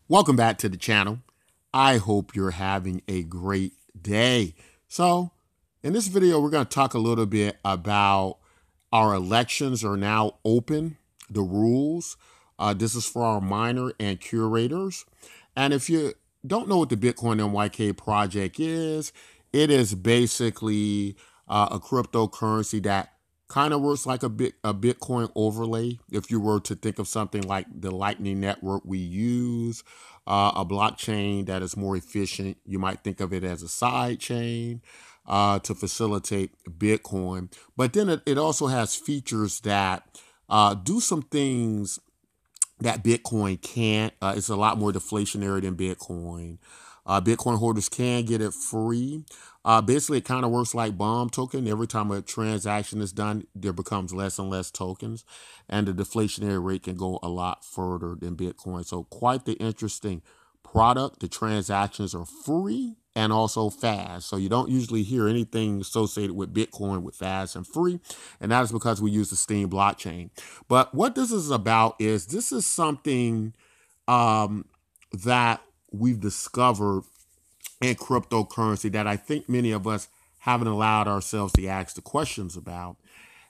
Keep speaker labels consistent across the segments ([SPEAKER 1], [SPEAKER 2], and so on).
[SPEAKER 1] Welcome back to the channel. I hope you're having a great day. So in this video, we're going to talk a little bit about our elections are now open, the rules. This is for our miner and curators. And if you don't know what the Bitcoin MYK project is, it is basically a cryptocurrency that kind of works like a Bitcoin overlay. If you were to think of something like the Lightning Network we use, a blockchain that is more efficient, you might think of it as a side chain to facilitate Bitcoin. But then it also has features that do some things that Bitcoin can't. It's a lot more deflationary than Bitcoin. Bitcoin holders can get it free. Basically, it kind of works like bomb token. Every time a transaction is done, there becomes less and less tokens, and the deflationary rate can go a lot further than Bitcoin. So quite the interesting product. The transactions are free and also fast. So you don't usually hear anything associated with Bitcoin with fast and free. And that is because we use the Steem blockchain. But what this is about is this is something that we've discovered in cryptocurrency that I think many of us haven't allowed ourselves to ask the questions about.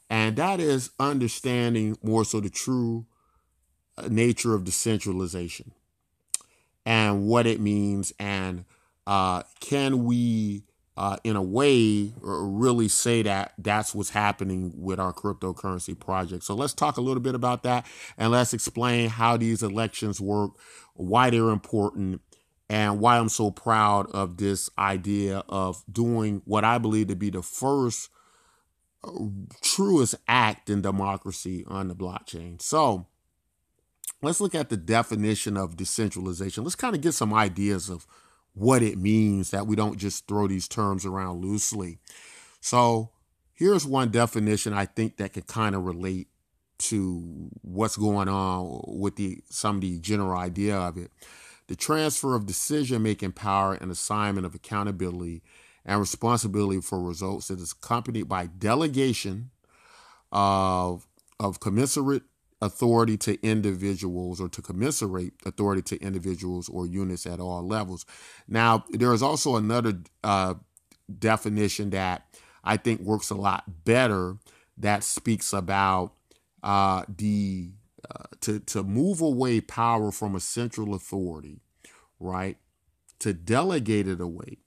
[SPEAKER 1] And that is understanding more so the true nature of decentralization and what it means, and can we in a way really say that that's what's happening with our cryptocurrency project. So let's talk a little bit about that, and let's explain how these elections work, why they're important, and why I'm so proud of this idea of doing what I believe to be the first truest act in democracy on the blockchain. So let's look at the definition of decentralization. Let's kind of get some ideas of what it means, that we don't just throw these terms around loosely. So here's one definition I think that could kind of relate to what's going on with some of the general idea of it. The transfer of decision-making power and assignment of accountability and responsibility for results that is accompanied by delegation of commensurate authority to individuals, or to commensurate authority to individuals or units at all levels. Now, there is also another definition that I think works a lot better, that speaks about to move away power from a central authority, right? To delegate it away,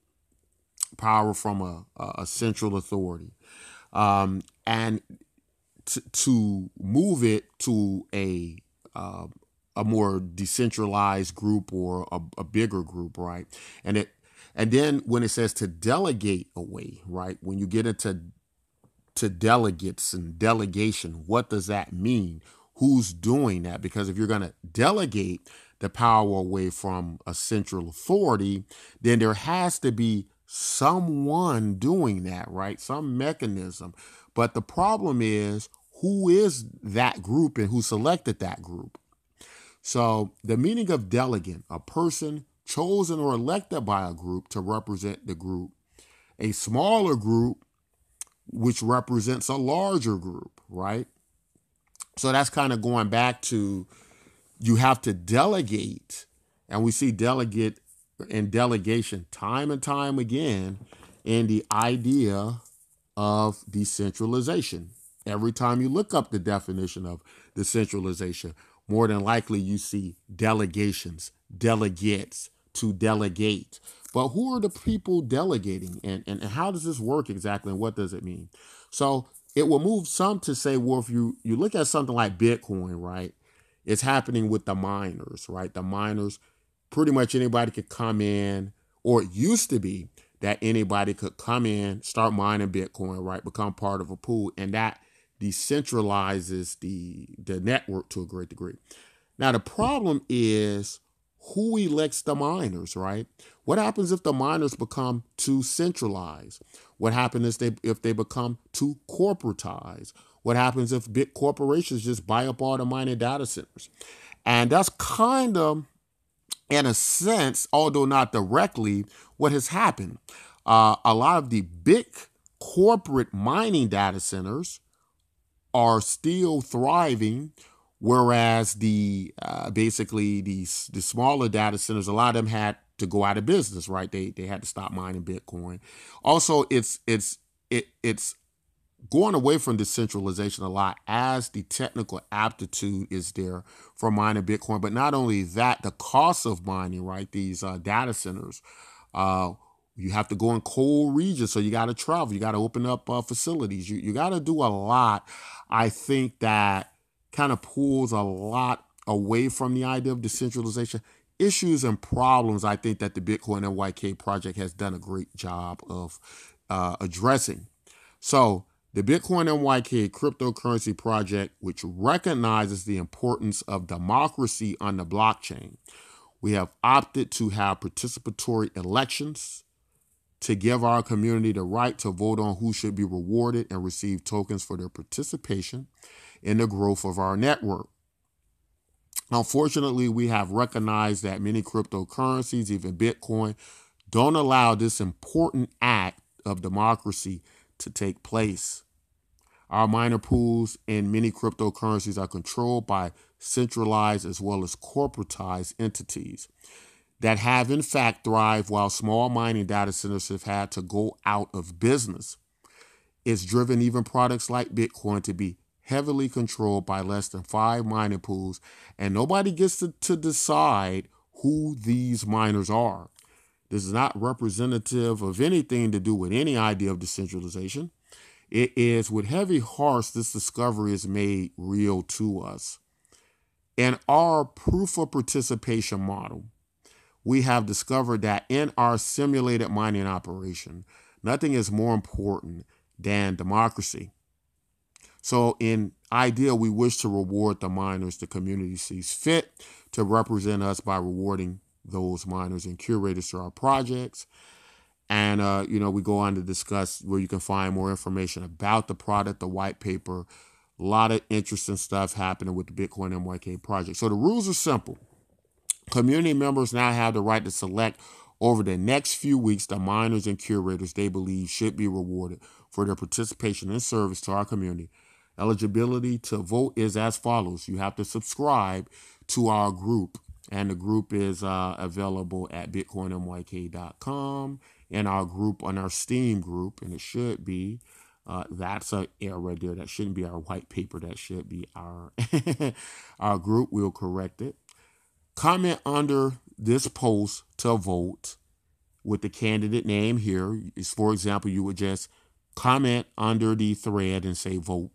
[SPEAKER 1] power from a central authority, and to move it to a more decentralized group, or a bigger group, right? And then when it says to delegate away, right? When you get into delegates and delegation, what does that mean? Who's doing that? Because if you're going to delegate the power away from a central authority, then there has to be someone doing that, right? Some mechanism. But the problem is, who is that group and who selected that group? So the meaning of delegate, a person chosen or elected by a group to represent the group. A smaller group which represents a larger group, right? So that's kind of going back to, you have to delegate, and we see delegate and delegation time and time again in the idea of decentralization. Every time you look up the definition of decentralization, more than likely you see delegations, delegates, to delegate. But who are the people delegating, and how does this work exactly, and what does it mean? So it will move some to say, well, if you look at something like Bitcoin, right, it's happening with the miners, right? The miners, pretty much anybody could come in, or it used to be that anybody could come in, start mining Bitcoin, right, become part of a pool, and that decentralizes the network to a great degree. Now, the problem is, who elects the miners, right? What happens if the miners become too centralized? What happens if they become too corporatized? What happens if big corporations just buy up all the mining data centers? And that's kind of, in a sense, although not directly, what has happened. A lot of the big corporate mining data centers are still thriving Whereas the basically the smaller data centers, a lot of them had to go out of business, right? They had to stop mining Bitcoin. Also, it's going away from decentralization a lot as the technical aptitude is there for mining Bitcoin. But not only that, the cost of mining, right? These data centers, uh, you have to go in cold regions, so you got to travel. You got to open up facilities. You got to do a lot. I think that kind of pulls a lot away from the idea of decentralization. Issues and problems, I think that the Bitcoin MYK project has done a great job of addressing. So the Bitcoin MYK cryptocurrency project, which recognizes the importance of democracy on the blockchain, we have opted to have participatory elections to give our community the right to vote on who should be rewarded and receive tokens for their participation in the growth of our network. Unfortunately, we have recognized that many cryptocurrencies, even Bitcoin, don't allow this important act of democracy to take place. Our miner pools in many cryptocurrencies are controlled by centralized as well as corporatized entities that have in fact thrived while small mining data centers have had to go out of business. It's driven even products like Bitcoin to be heavily controlled by less than 5 mining pools, and nobody gets to decide who these miners are. This is not representative of anything to do with any idea of decentralization. It is with heavy hearts this discovery is made real to us. In our proof of participation model, we have discovered that in our simulated mining operation, nothing is more important than democracy. So in ideal, we wish to reward the miners the community sees fit to represent us by rewarding those miners and curators to our projects. And, we go on to discuss where you can find more information about the product, the white paper, a lot of interesting stuff happening with the Bitcoin MYK project. So the rules are simple. Community members now have the right to select over the next few weeks the miners and curators they believe should be rewarded for their participation and service to our community. Eligibility to vote is as follows. You have to subscribe to our group, and the group is available at bitcoinmyk.com in our group, on our Steam group, and it should be, that's an error right there. That shouldn't be our white paper. That should be our, our group. We'll correct it. Comment under this post to vote with the candidate name here. For example, you would just comment under the thread and say vote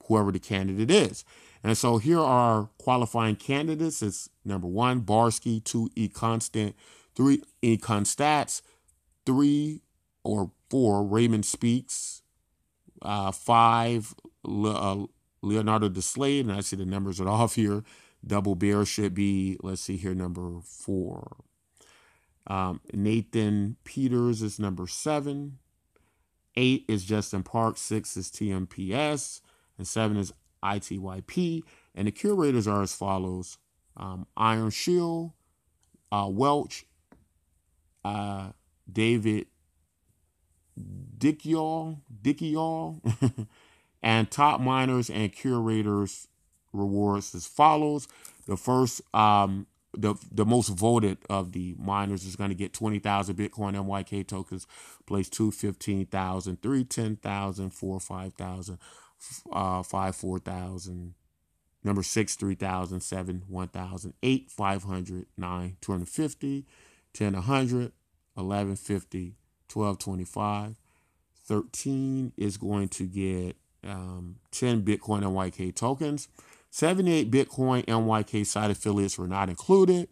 [SPEAKER 1] whoever the candidate is. And so here are qualifying candidates. It's number 1, Barsky, 2, E Constant, 3, E Constats, 3 or 4, Raymond Speaks, 5, Leonardo DeSlade, and I see the numbers are off here. Double Bear should be, let's see here, number 4. Nathan Peters is number 7. 8 is Justin Park. 6 is TMPS. And 7 is ITYP. And the curators are as follows. Iron Shield, Welch, David Dickyall, and top miners and curators rewards as follows. The first, the most voted of the miners is going to get 20,000 Bitcoin MYK tokens. Place 2, 15,000, 3, 10,000, 4, 5,000, 5, 4,000. Number 6, 3,000, 7, 1,000, 8, 500, 9, 250, 10, 100, 11, 50, 12, 25. 13 is going to get 10 Bitcoin MYK tokens. 78 Bitcoin MYK site affiliates were not included.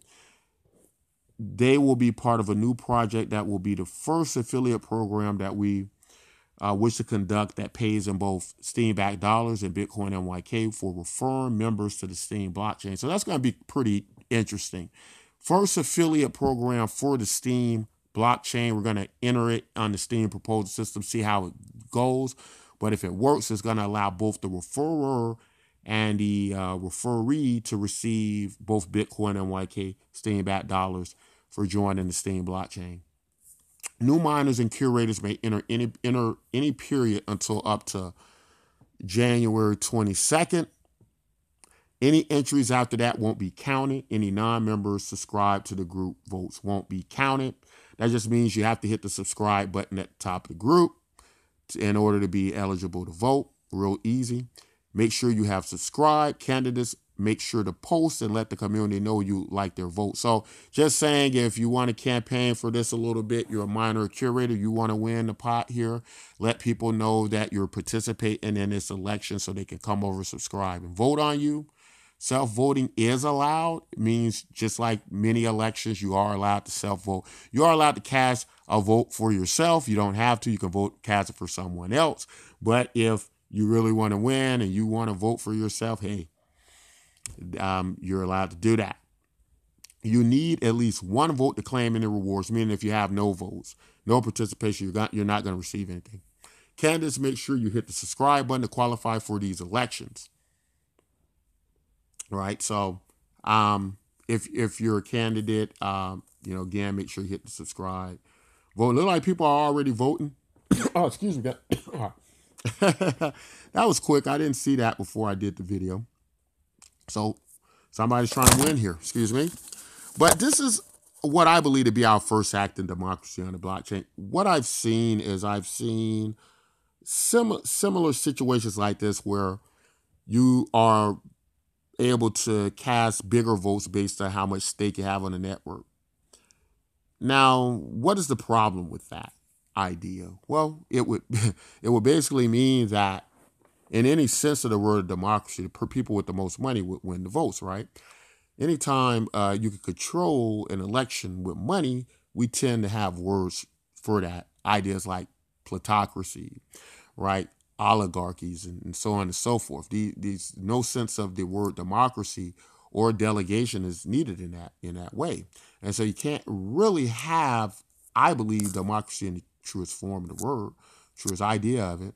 [SPEAKER 1] They will be part of a new project that will be the first affiliate program that we wish to conduct that pays in both Steem-backed dollars and Bitcoin MYK for referring members to the Steem blockchain. So that's going to be pretty interesting. First affiliate program for the Steem blockchain. We're going to enter it on the Steem proposal system, see how it goes. But if it works, it's going to allow both the referrer and the referee to receive both Bitcoin and MYK Steem-backed dollars for joining the Steem blockchain. New miners and curators may enter any period until up to January 22nd. Any entries after that won't be counted. Any non-members subscribed to the group votes won't be counted. That just means you have to hit the subscribe button at the top of the group in order to be eligible to vote. Real easy. Make sure you have subscribed. Candidates, make sure to post and let the community know you like their vote. So just saying, if you want to campaign for this a little bit, you're a minor curator, you want to win the pot here, let people know that you're participating in this election so they can come over, subscribe, and vote on you. Self-voting is allowed. It means just like many elections, you are allowed to self-vote. You are allowed to cast a vote for yourself. You don't have to. You can cast it for someone else. But if you really want to win and you want to vote for yourself, hey, you're allowed to do that. You need at least one vote to claim any rewards, meaning if you have no votes, no participation, you're not going to receive anything. Candidates, make sure you hit the subscribe button to qualify for these elections. Right, so if you're a candidate, again, make sure you hit the subscribe. Vote. Look like people are already voting. Oh, excuse me. That was quick. I didn't see that before I did the video. So somebody's trying to win here. Excuse me. But this is what I believe to be our first act in democracy on the blockchain. What I've seen is similar situations like this where you are able to cast bigger votes based on how much stake you have on the network. Now, what is the problem with that idea? Well, it would basically mean that in any sense of the word democracy, the people with the most money would win the votes, right? Anytime you can control an election with money, we tend to have words for that. Ideas like plutocracy, right? Oligarchies and so on and so forth. These no sense of the word democracy or delegation is needed in that way. And so you can't really have, I believe, democracy in the truest form of the word, truest idea of it.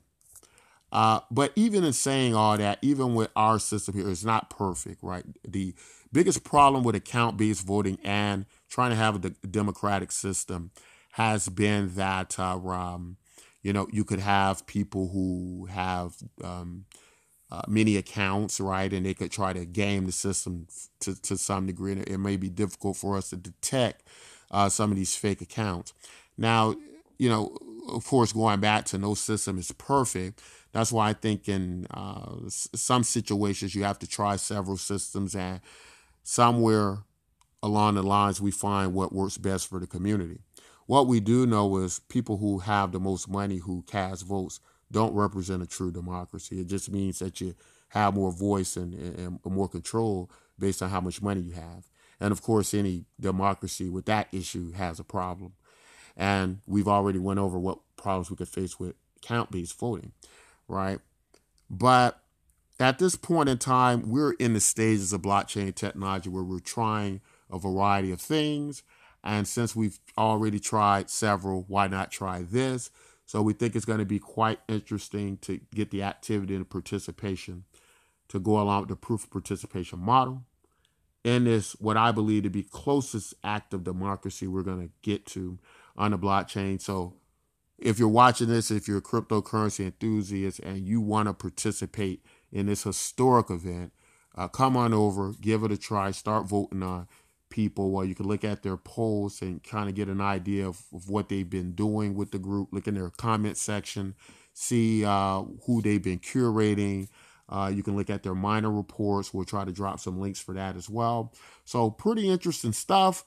[SPEAKER 1] But even in saying all that, even with our system here, it's not perfect, right? The biggest problem with account-based voting and trying to have a democratic system has been that you could have people who have many accounts, right? And they could try to game the system to some degree. And it may be difficult for us to detect some of these fake accounts. Now, of course, going back to no system is perfect. That's why I think in some situations you have to try several systems, and somewhere along the lines we find what works best for the community. What we do know is people who have the most money who cast votes don't represent a true democracy. It just means that you have more voice and more control based on how much money you have. And of course, any democracy with that issue has a problem. And we've already went over what problems we could face with account-based voting, right? But at this point in time, we're in the stages of blockchain technology where we're trying a variety of things. And since we've already tried several, why not try this? So we think it's going to be quite interesting to get the activity and participation to go along with the proof of participation model. In this, what I believe to be closest act of democracy we're going to get to on the blockchain. So if you're watching this, if you're a cryptocurrency enthusiast and you want to participate in this historic event, come on over, give it a try, start voting on people. Well, you can look at their polls and kind of get an idea of what they've been doing with the group, look in their comment section, see who they've been curating. You can look at their minor reports. We'll try to drop some links for that as well. So pretty interesting stuff.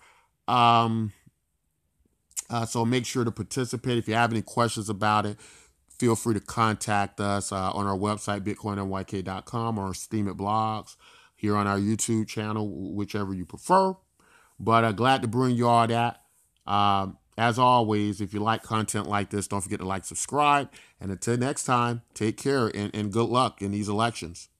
[SPEAKER 1] So make sure to participate. If you have any questions about it, feel free to contact us on our website, bitcoinmyk.com, or Steem It blogs, here on our YouTube channel, whichever you prefer. But glad to bring you all that. As always, if you like content like this, don't forget to like, subscribe. And until next time, take care and good luck in these elections.